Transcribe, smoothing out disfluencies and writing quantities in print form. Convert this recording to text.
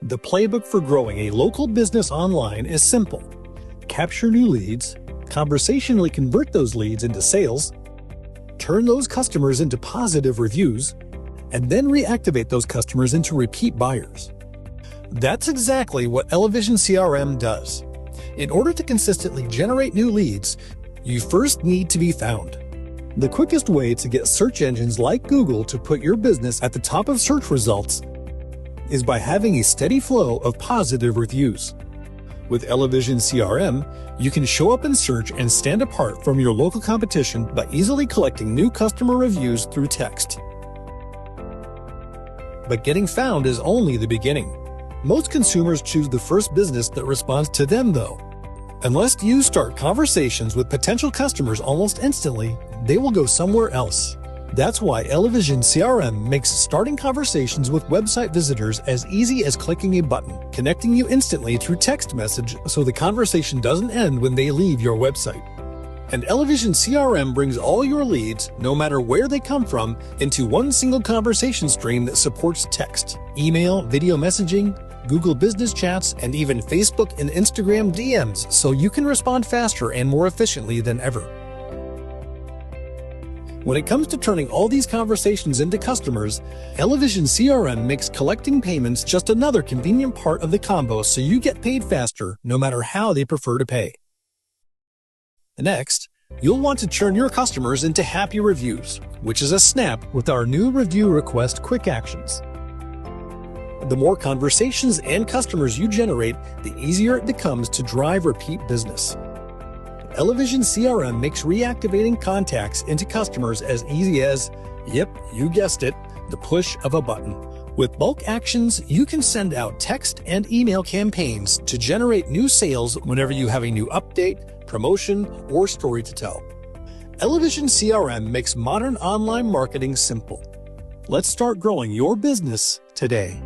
The playbook for growing a local business online is simple. Capture new leads, conversationally convert those leads into sales, turn those customers into positive reviews, and then reactivate those customers into repeat buyers. That's exactly what Elevision CRM does. In order to consistently generate new leads, you first need to be found. The quickest way to get search engines like Google to put your business at the top of search results is by having a steady flow of positive reviews. With Elevision CRM, you can show up in search and stand apart from your local competition by easily collecting new customer reviews through text. But getting found is only the beginning. Most consumers choose the first business that responds to them, though. Unless you start conversations with potential customers almost instantly, they will go somewhere else. That's why Elevision CRM makes starting conversations with website visitors as easy as clicking a button, connecting you instantly through text message so the conversation doesn't end when they leave your website. And Elevision CRM brings all your leads, no matter where they come from, into one single conversation stream that supports text, email, video messaging, Google Business Chats, and even Facebook and Instagram DMs, so you can respond faster and more efficiently than ever. When it comes to turning all these conversations into customers, Elevision CRM makes collecting payments just another convenient part of the combo, so you get paid faster no matter how they prefer to pay. Next, you'll want to turn your customers into happy reviews, which is a snap with our new review request quick actions. The more conversations and customers you generate, the easier it becomes to drive repeat business. Elevision CRM makes reactivating contacts into customers as easy as, yep, you guessed it, the push of a button. With bulk actions, you can send out text and email campaigns to generate new sales whenever you have a new update, promotion, or story to tell. Elevision CRM makes modern online marketing simple. Let's start growing your business today.